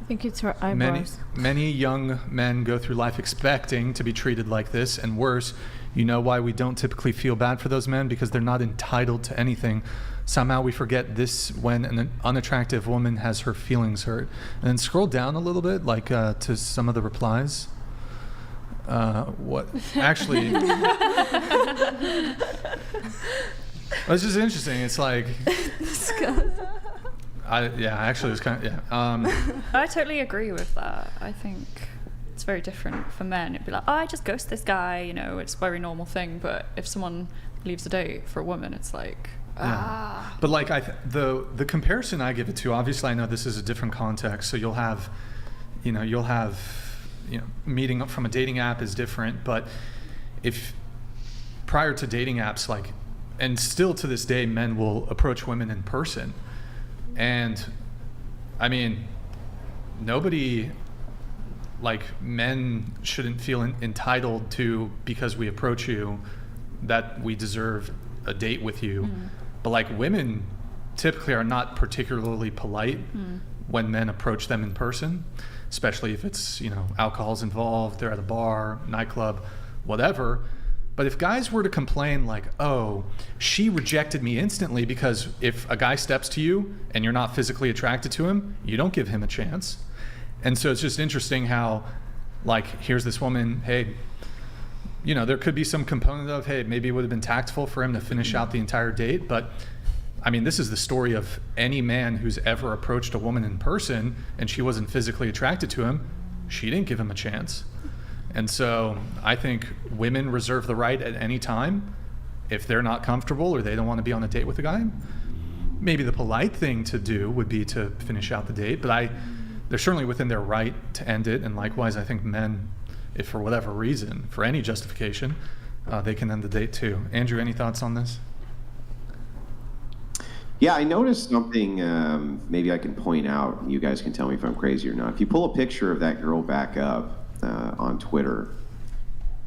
think it's her Many, eyebrows. many young men go through life expecting to be treated like this, and worse. You know why we don't typically feel bad for those men? Because they're not entitled to anything. Somehow we forget this when an unattractive woman has her feelings hurt. And then scroll down a little bit, like to some of the replies. What actually? It's just interesting. It's like, actually, it's kind of I totally agree with that. I think it's very different for men. It'd be like, oh, I just ghost this guy, you know, it's a very normal thing. But if someone leaves a date for a woman, it's like, But like the comparison I give it to, obviously I know this is a different context. So you'll have meeting from a dating app is different. But if prior to dating apps, like, and still to this day, men will approach women in person. And I mean, nobody, like, men shouldn't feel entitled to, because we approach you, that we deserve a date with you. But like, women typically are not particularly polite when men approach them in person, especially if it's, alcohol's involved, they're at a bar, nightclub, whatever. But if guys were to complain like, oh, she rejected me instantly, because if a guy steps to you and you're not physically attracted to him, you don't give him a chance. And so it's just interesting how, like, here's this woman, hey, there could be some component of, hey, maybe it would have been tactful for him to finish out the entire date. But I mean, this is the story of any man who's ever approached a woman in person and she wasn't physically attracted to him. She didn't give him a chance. And so I think women reserve the right at any time, if they're not comfortable or they don't want to be on a date with a guy. Maybe the polite thing to do would be to finish out the date, but they're certainly within their right to end it. And likewise, I think men, if for whatever reason, for any justification, they can end the date too. Andrew, any thoughts on this? Yeah, I noticed something, maybe I can point out, you guys can tell me if I'm crazy or not. If you pull a picture of that girl back up on Twitter,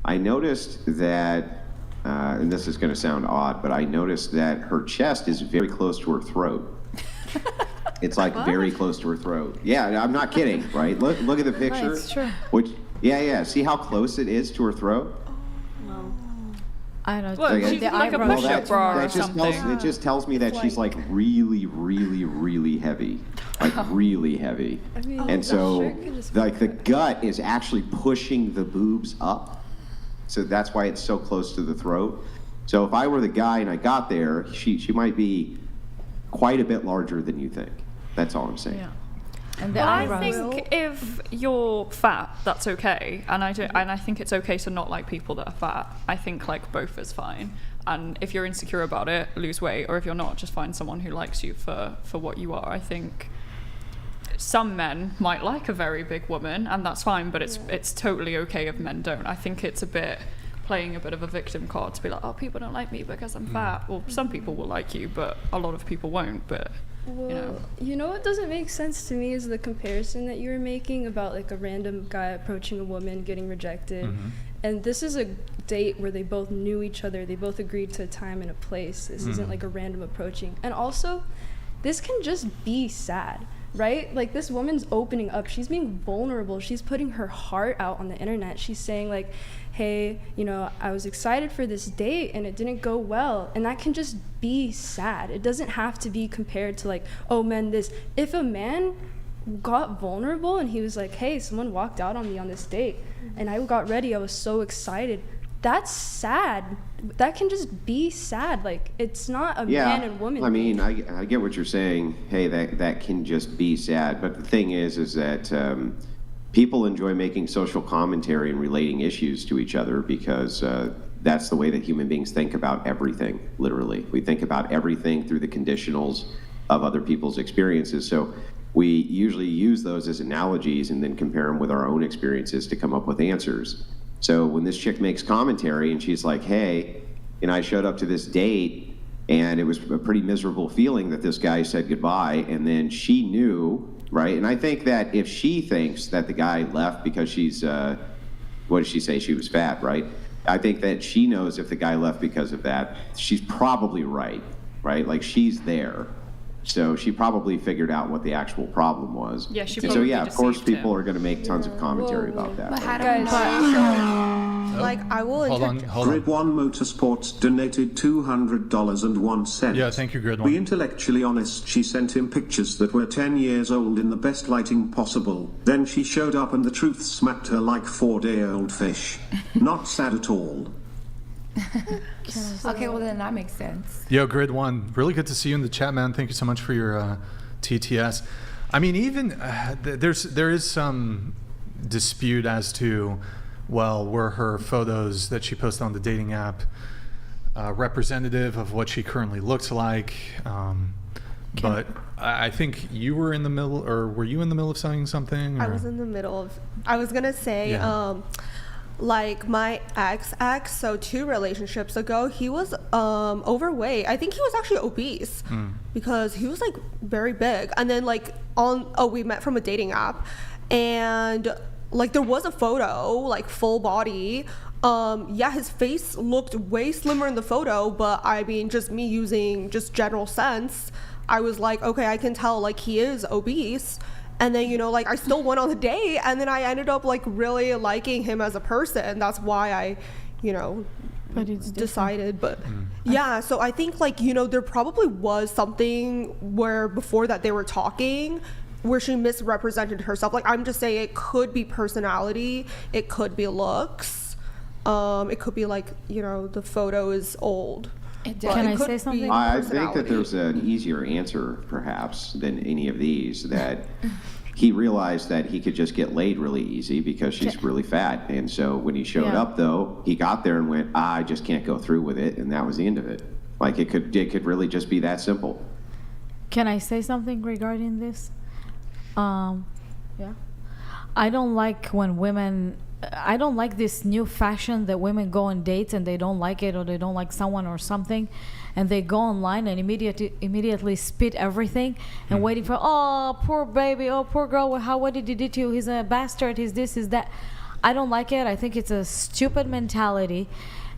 I noticed that, and this is going to sound odd, but I noticed that her chest is very close to her throat. It's like very close to her throat. Yeah, I'm not kidding, right? Look at the picture. That's true. Yeah. See how close it is to her throat? I don't Well, know. she's The like a eyebrows. push-up bra or something. It just tells me that she's like really, really, really heavy. Like really heavy. And so like the gut is actually pushing the boobs up. So that's why it's so close to the throat. So if I were the guy and I got there, she might be quite a bit larger than you think. That's all I'm saying. Yeah. And the Well, I eyebrows. think if you're fat, that's okay, and I think it's okay to not like people that are fat. I think like both is fine, and if you're insecure about it, lose weight, or if you're not, just find someone who likes you for what you are. I think some men might like a very big woman, and that's fine, but it's totally okay if men don't. I think it's a bit playing a bit of a victim card to be like, oh, people don't like me because I'm fat. Well, some people will like you, but a lot of people won't. But Well, what doesn't make sense to me is the comparison that you were making about like a random guy approaching a woman, getting rejected. And this is a date where they both knew each other. They both agreed to a time and a place. This isn't like a random approaching. And also, this can just be sad, right? Like, this woman's opening up. She's being vulnerable. She's putting her heart out on the internet. She's saying like, hey, I was excited for this date and it didn't go well. And that can just be sad. It doesn't have to be compared to like, oh, men, this. If a man got vulnerable and he was like, hey, someone walked out on me on this date and I got ready, I was so excited. That's sad. That can just be sad. Like, it's not a man and woman I mean, thing. I get what you're saying. Hey, that can just be sad. But the thing is that people enjoy making social commentary and relating issues to each other because that's the way that human beings think about everything, literally. We think about everything through the conditionals of other people's experiences. So we usually use those as analogies and then compare them with our own experiences to come up with answers. So when this chick makes commentary and she's like, hey, I showed up to this date and it was a pretty miserable feeling that this guy said goodbye, and then she knew, right? And I think that if she thinks that the guy left because she's, what did she say? She was fat, right? I think that she knows if the guy left because of that, she's probably right? Like, she's there. So she probably figured out what the actual problem was. Yeah, she And so probably yeah, of course, deceived people him. are going to make tons of commentary Whoa. about that. But how do Guys, like I will Hold on, interject. hold on. Grid One Motorsports donated $200.01. Yeah, thank you, Grid Be One. intellectually honest, she sent him pictures that were 10 years old in the best lighting possible. Then she showed up and the truth smacked her like 4-day-old fish. Not sad at all. Okay, well then that makes sense. Yo, Grid One, really good to see you in the chat, man. Thank you so much for your TTS. I mean, even there is some dispute as to, well, were her photos that she posted on the dating app representative of what she currently looks like? But I think you were in the middle, or were you in the middle of saying something? I or- was in the middle of. I was gonna say, Yeah. like my ex, so 2 relationships ago, he was overweight. I think he was actually obese because he was like very big. And then like we met from a dating app, and like there was a photo, like full body. Yeah, his face looked way slimmer in the photo, but I mean, just me using just general sense, I was like, okay, I can tell like he is obese. And then, you know, like I still went on the date, and then I ended up like really liking him as a person. That's why I, you know, But it's decided. But yeah, so I think like, you know, there probably was something where before that they were talking where she misrepresented herself. Like I'm just saying it could be personality, it could be looks, it could be like, you know, the photo is old. It But Can it I could say be something? I think that personality. there's an easier answer, perhaps, than any of these. That he realized that he could just get laid really easy because she's really fat, and so when he showed Yeah. up, though, he got there and went, "I just can't go through with it," and that was the end of it. Like it could really just be that simple. Can I say something regarding this? Yeah. I don't like when women. I don't like this new fashion that women go on dates and they don't like it, or they don't like someone or something, and they go online and immediately spit everything and waiting for, oh, poor baby, oh, poor girl, what did he do to you? He's a bastard, he's this, he's that. I don't like it. I think it's a stupid mentality,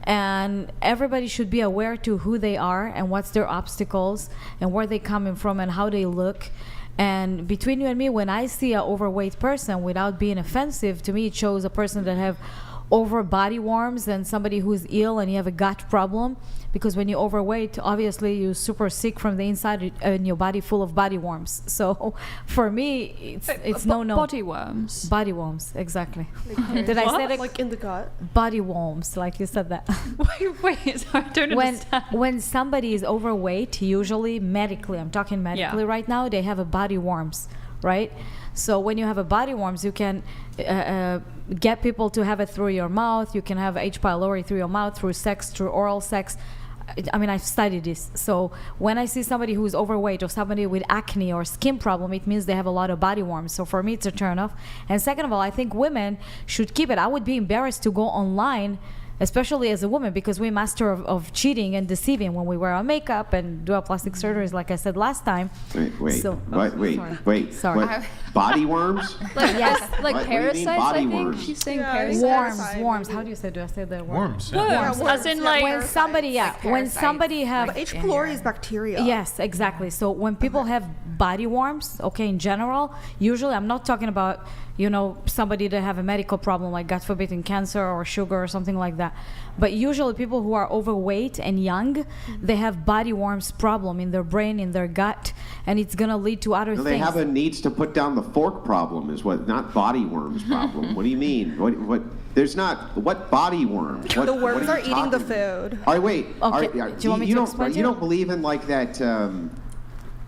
and everybody should be aware to who they are and what's their obstacles and where they coming from and how they look. And between you and me, when I see an overweight person, without being offensive, to me it shows a person that have over body worms and somebody who's ill and you have a gut problem. Because when you're overweight, obviously you're super sick from the inside and your body full of body worms. So for me, it's no. Body worms. Body worms, exactly. Did I say that? Like in the gut. Body worms, like you said that. wait, sorry, I don't when understand. when somebody is overweight, usually medically, I'm talking medically right now, they have a body worms, right? So when you have a body worms, you can get people to have it through your mouth. You can have H. pylori through your mouth, through sex, through oral sex. I mean, I've studied this. So when I see somebody who's overweight or somebody with acne or skin problem, it means they have a lot of body worms. So for me, it's a turn off. And second of all, I think women should keep it. I would be embarrassed to go online, especially as a woman, because we master of cheating and deceiving when we wear our makeup and do our plastic surgeries, like I said last time. Wait, So- wait. Sorry. What? Body worms? Like, Yes. like What do you mean parasites, body I think. worms? She's saying Yeah, parasites. Worms, Parasite, worms. maybe. How do you say? Do I say the word? Worms. Worms, Yeah. Yeah, as in worms, like. When somebody, yeah, when parasites, somebody have, But H. pylori is bacteria. yes, exactly. So when people have body worms, okay, in general, usually I'm not talking about, you know, somebody that have a medical problem like God forbid in cancer or sugar or something like that. But usually people who are overweight and young, they have body worms problem in their brain, in their gut, and it's gonna lead to other No, things. they have a needs to put down the fork problem, is what, not body worms problem. What do you mean? What? There's not. What body worms? What, The what worms you are eating the talking about? food. All right, wait. Okay, do you want me to don't, explain to you you? don't believe in like that,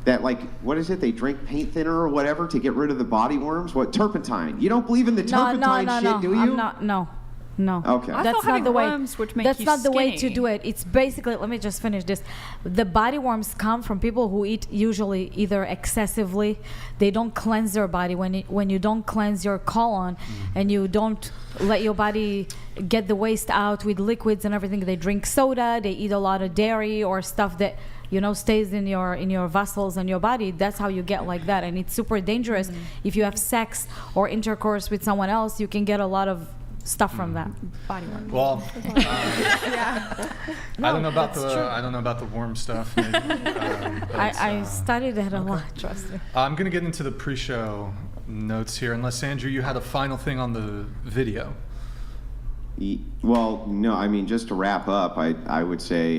that like, what is it? They drink paint thinner or whatever to get rid of the body worms? What, turpentine? You don't believe in the turpentine shit, do you? I'm not. No. Okay. I thought That's not having the way. worms would make That's you not the way to skinny. do it. It's basically. Let me just finish this. The body worms come from people who eat usually either excessively. They don't cleanse their body. When you don't cleanse your colon, and you don't let your body get the waste out with liquids and everything. They drink soda. They eat a lot of dairy or stuff that, you know, stays in your vessels and your body. That's how you get like that, and it's super dangerous. If you have sex or intercourse with someone else, you can get a lot of stuff from that. Body work. Well, Yeah. I don't know about that's the true. I don't know about the warm stuff. Maybe. I studied it a lot, trust me. I'm gonna get into the pre-show notes here, unless Andrew, you had a final thing on the video. Well, no, I mean, just to wrap up, I would say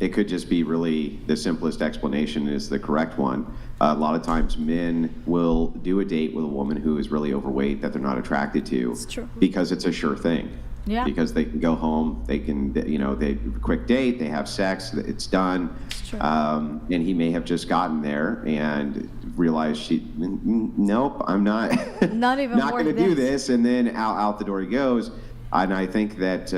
it could just be really the simplest explanation is the correct one. A lot of times men will do a date with a woman who is really overweight that they're not attracted to. It's true. Because it's a sure thing. Yeah. Because they can go home, they can, they quick date, they have sex, it's done. It's true. And he may have just gotten there and realized nope, I'm not, Not even not worth going to do this. this. And then out the door he goes. And I think that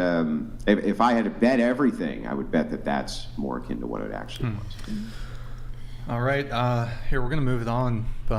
if I had to bet everything, I would bet that that's more akin to what it actually was. All right, here we're gonna move it on, but